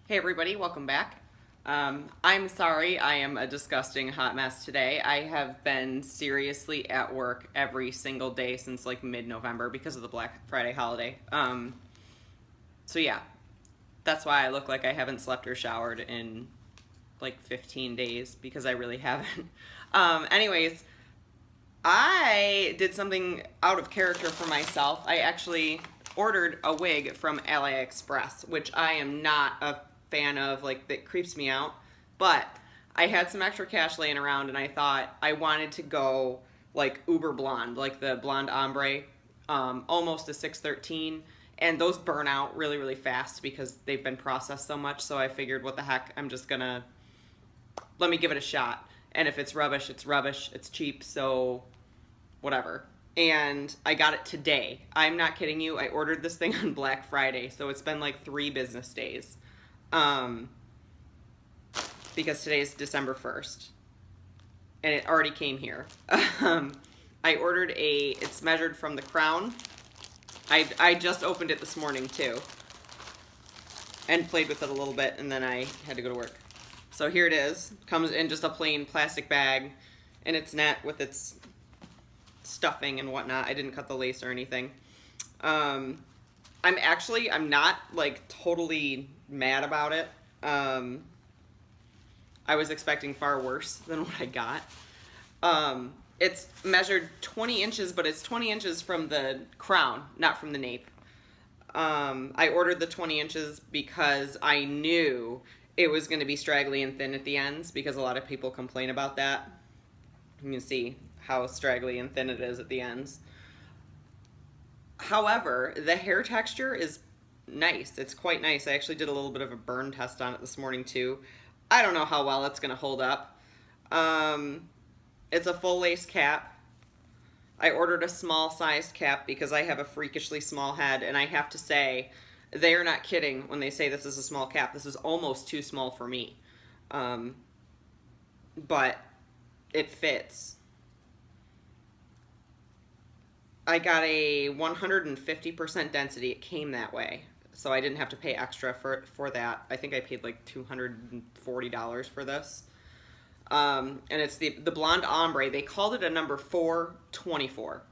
Hey everybody, welcome back. I'm sorry I am a disgusting hot mess today. I have been seriously at work every single day since like mid-November because of the Black Friday holiday. So yeah, that's why I look like I haven't slept or showered in like 15 days because I really haven't. Anyways, I did something out of character for myself. I actually ordered a wig from AliExpress, which I am not a fan of, like, that creeps me out. But I had some extra cash laying around and I thought I wanted to go like uber blonde, like the blonde ombre, almost a 613. And those burn out really, really fast because they've been processed so much. So I figured, what the heck, I'm just gonna let me give it a shot. And if it's rubbish, it's rubbish. It's cheap, so whatever. And I got it today. I'm not kidding you. I ordered this thing on Black Friday, so it's been like 3 business days. Because today's December 1st. And it already came here. I ordered it's measured from the crown. I just opened it this morning too. And played with it a little bit, and then I had to go to work. So here it is. Comes in just a plain plastic bag, and it's net with its stuffing and whatnot. I didn't cut the lace or anything. I'm not like totally mad about it. I was expecting far worse than what I got. It's measured 20 inches, but it's 20 inches from the crown, not from the nape. I ordered the 20 inches because I knew it was going to be straggly and thin at the ends, because a lot of people complain about that. You can see how straggly and thin it is at the ends. However, the hair texture is nice. It's quite nice. I actually did a little bit of a burn test on it this morning too. I don't know how well it's going to hold up. It's a full lace cap. I ordered a small sized cap because I have a freakishly small head, and I have to say, they are not kidding when they say this is a small cap. This is almost too small for me. But it fits. I got a 150% density. It came that way, so I didn't have to pay extra for that. I think I paid like $240 for this. And it's the blonde ombre. They called it a number 424.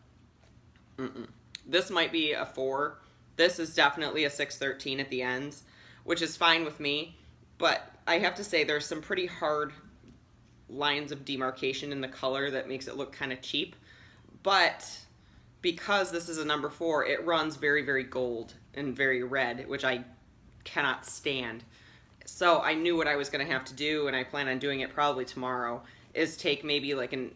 This might be a 4. This is definitely a 613 at the ends, which is fine with me. But I have to say, there's some pretty hard lines of demarcation in the color that makes it look kind of cheap. But because this is a number 4, it runs very, very gold and very red, which I cannot stand. So I knew what I was going to have to do, and I plan on doing it probably tomorrow, is take maybe like an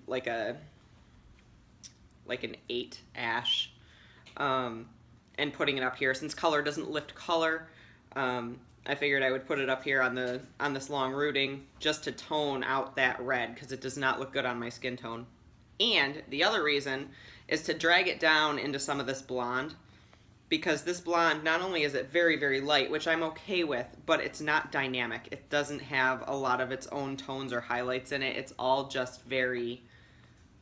8 ash, and putting it up here. Since color doesn't lift color, I figured I would put it up here on this long rooting just to tone out that red, because it does not look good on my skin tone. And the other reason is to drag it down into some of this blonde, because this blonde, not only is it very, very light, which I'm okay with, but it's not dynamic. It doesn't have a lot of its own tones or highlights in it. It's all just very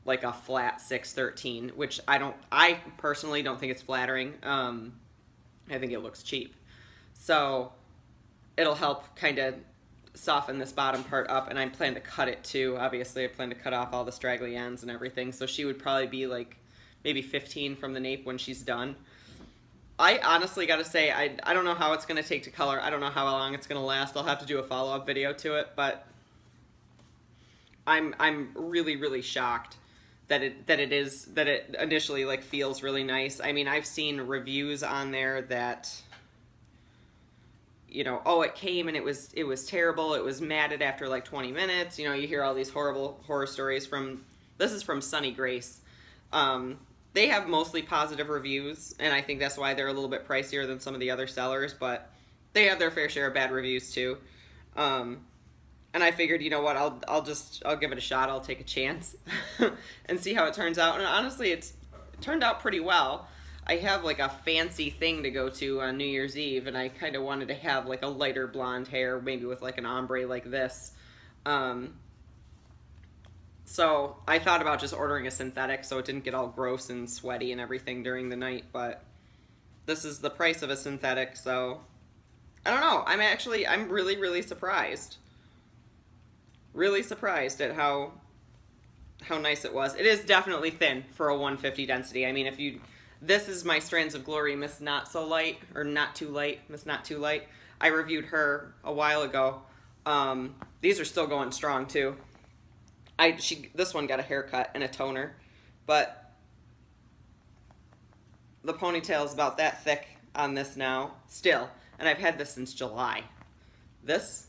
like a flat 613, which I personally don't think it's flattering. I think it looks cheap. So it'll help kind of soften this bottom part up, and I plan to cut it too. Obviously, I plan to cut off all the straggly ends and everything, so she would probably be like maybe 15 from the nape when she's done. I honestly gotta say, I don't know how it's gonna take to color. I don't know how long it's gonna last. I'll have to do a follow-up video to it, but I'm really, really shocked that it initially like feels really nice. I mean, I've seen reviews on there that, you know, oh, it came and it was terrible. It was matted after like 20 minutes. You know, you hear all these horrible horror stories this is from Sunny Grace. They have mostly positive reviews, and I think that's why they're a little bit pricier than some of the other sellers, but they have their fair share of bad reviews too. And I figured, you know what, I'll give it a shot. I'll take a chance and see how it turns out. And honestly, it turned out pretty well. I have like a fancy thing to go to on New Year's Eve, and I kind of wanted to have like a lighter blonde hair, maybe with like an ombre like this. So I thought about just ordering a synthetic so it didn't get all gross and sweaty and everything during the night, but this is the price of a synthetic, so I don't know. I'm really, really surprised. Really surprised at how nice it was. It is definitely thin for a 150 density. I mean, this is my Strands of Glory Miss Not So Light, or Not Too Light, Miss Not Too Light. I reviewed her a while ago. These are still going strong too. This one got a haircut and a toner, but the ponytail is about that thick on this now, still, and I've had this since July. This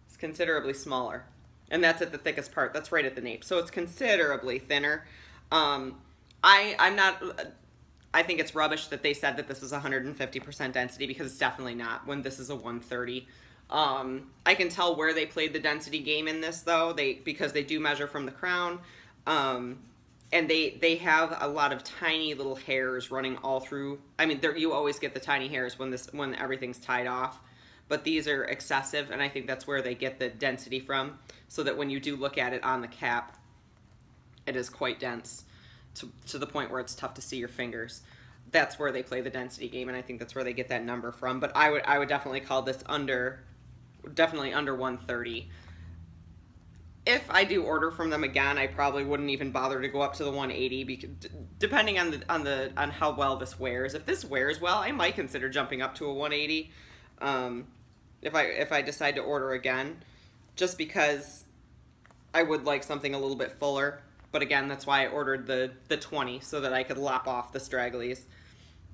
is considerably smaller, and that's at the thickest part. That's right at the nape, so it's considerably thinner. I'm not. I think it's rubbish that they said that this is 150% density, because it's definitely not when this is a 130. I can tell where they played the density game in this, though, because they do measure from the crown, and they have a lot of tiny little hairs running all through. I mean, you always get the tiny hairs when everything's tied off, but these are excessive, and I think that's where they get the density from, so that when you do look at it on the cap, it is quite dense to the point where it's tough to see your fingers. That's where they play the density game, and I think that's where they get that number from. But I would definitely call this definitely under 130. If I do order from them again, I probably wouldn't even bother to go up to the 180, because depending on how well this wears. If this wears well, I might consider jumping up to a 180. If I decide to order again, just because I would like something a little bit fuller. But again, that's why I ordered the 20, so that I could lop off the stragglies.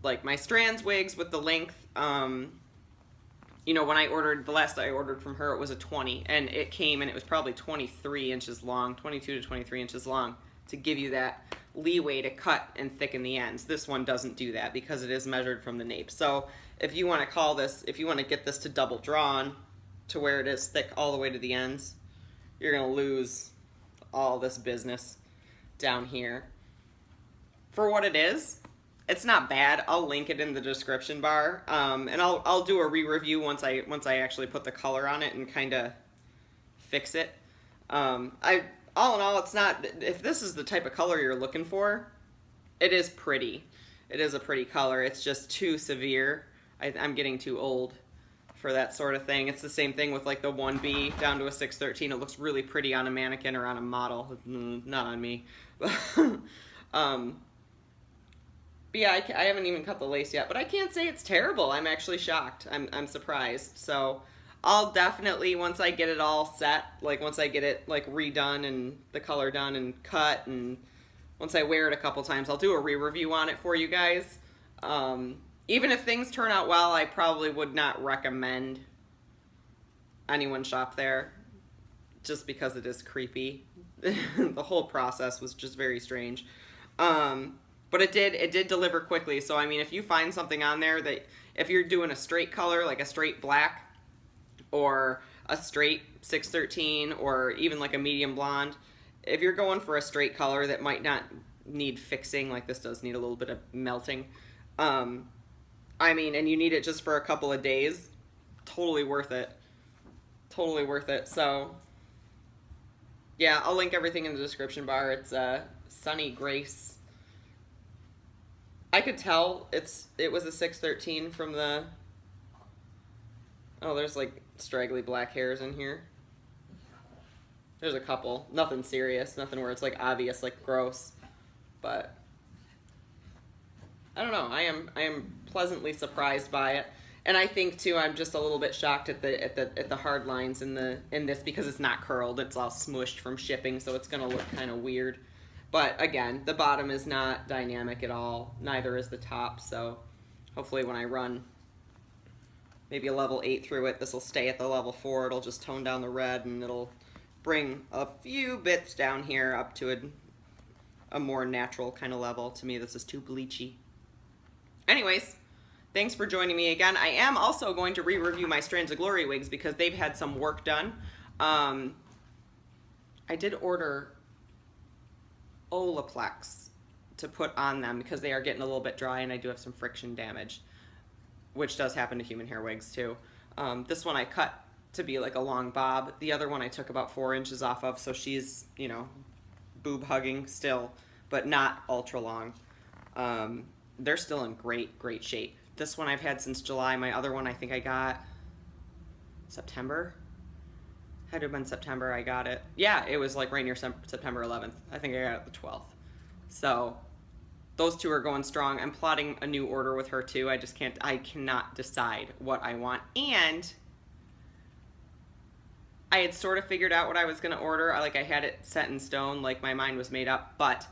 Like my Strands wigs with the length, you know, when the last I ordered from her, it was a 20, and it came and it was probably 23 inches long, 22 to 23 inches long, to give you that leeway to cut and thicken the ends. This one doesn't do that, because it is measured from the nape. So if you want to get this to double drawn to where it is thick all the way to the ends, you're going to lose all this business down here. For what it is, it's not bad. I'll link it in the description bar, and I'll do a re-review once I actually put the color on it and kind of fix it. All in all, it's not. If this is the type of color you're looking for, it is pretty. It is a pretty color. It's just too severe. I'm getting too old for that sort of thing. It's the same thing with like the 1B down to a 613. It looks really pretty on a mannequin or on a model, not on me. But yeah, I haven't even cut the lace yet, but I can't say it's terrible. I'm actually shocked. I'm surprised. So I'll definitely, once I get it all set, like once I get it like redone and the color done and cut, and once I wear it a couple times, I'll do a re-review on it for you guys. Even if things turn out well, I probably would not recommend anyone shop there, just because it is creepy. The whole process was just very strange. But it did deliver quickly. So I mean, if you find something on there that, if you're doing a straight color, like a straight black, or a straight 613, or even like a medium blonde, if you're going for a straight color that might not need fixing, like this does need a little bit of melting, I mean, and you need it just for a couple of days, totally worth it. Totally worth it. So yeah, I'll link everything in the description bar. It's Sunny Grace. I could tell it was a 613 from the... Oh, there's like straggly black hairs in here. There's a couple. Nothing serious. Nothing where it's like obvious, like gross. But I don't know. I am pleasantly surprised by it. And I think too, I'm just a little bit shocked at the hard lines in this, because it's not curled. It's all smushed from shipping, so it's gonna look kind of weird. But again, the bottom is not dynamic at all. Neither is the top. So hopefully when I run maybe a level 8 through it, this will stay at the level 4. It'll just tone down the red, and it'll bring a few bits down here up to a more natural kind of level. To me, this is too bleachy. Anyways, thanks for joining me again. I am also going to re-review my Strands of Glory wigs, because they've had some work done. I did order Olaplex to put on them, because they are getting a little bit dry, and I do have some friction damage, which does happen to human hair wigs too. This one I cut to be like a long bob. The other one I took about 4 inches off of, so she's, you know, boob hugging still, but not ultra long. they're still in great shape. This one I've had since July. My other one I think I got September. Had to have been September I got it. Yeah, it was like right near September 11th. I think I got it the 12th. So those two are going strong. I'm plotting a new order with her too. I cannot decide what I want. And I had sort of figured out what I was going to order. I had it set in stone, like my mind was made up, but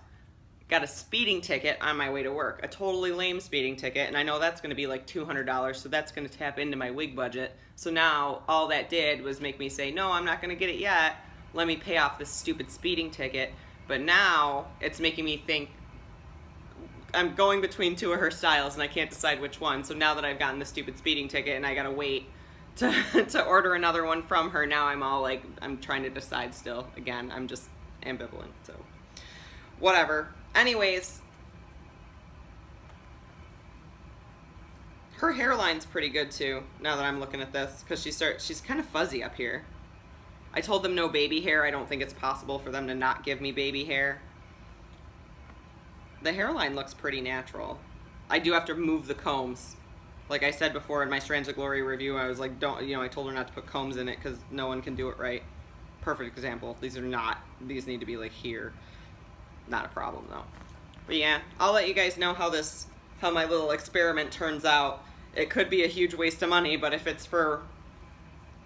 got a speeding ticket on my way to work. A totally lame speeding ticket, and I know that's going to be like $200, so that's going to tap into my wig budget. So now all that did was make me say, no, I'm not going to get it yet. Let me pay off this stupid speeding ticket. But now it's making me think I'm going between two of her styles, and I can't decide which one. So now that I've gotten the stupid speeding ticket and I got to wait to order another one from her, now I'm all like, I'm trying to decide still. Again, I'm just ambivalent, so whatever. Anyways, her hairline's pretty good too, now that I'm looking at this, because she's kind of fuzzy up here. I told them no baby hair. I don't think it's possible for them to not give me baby hair. The hairline looks pretty natural. I do have to move the combs. Like I said before in my Strands of Glory review, I was like, I told her not to put combs in it because no one can do it right. Perfect example. These need to be like here. Not a problem though. But yeah, I'll let you guys know how my little experiment turns out. It could be a huge waste of money, but if it's for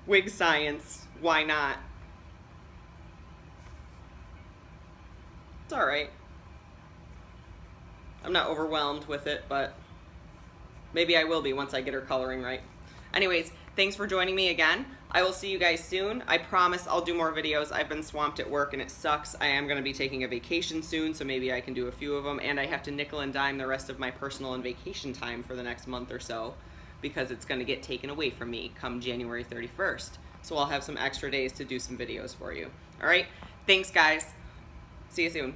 wig science, why not? It's alright. I'm not overwhelmed with it, but maybe I will be once I get her coloring right. Anyways, thanks for joining me again. I will see you guys soon. I promise I'll do more videos. I've been swamped at work and it sucks. I am going to be taking a vacation soon, so maybe I can do a few of them. And I have to nickel and dime the rest of my personal and vacation time for the next month or so because it's going to get taken away from me come January 31st. So I'll have some extra days to do some videos for you. All right? Thanks, guys. See you soon.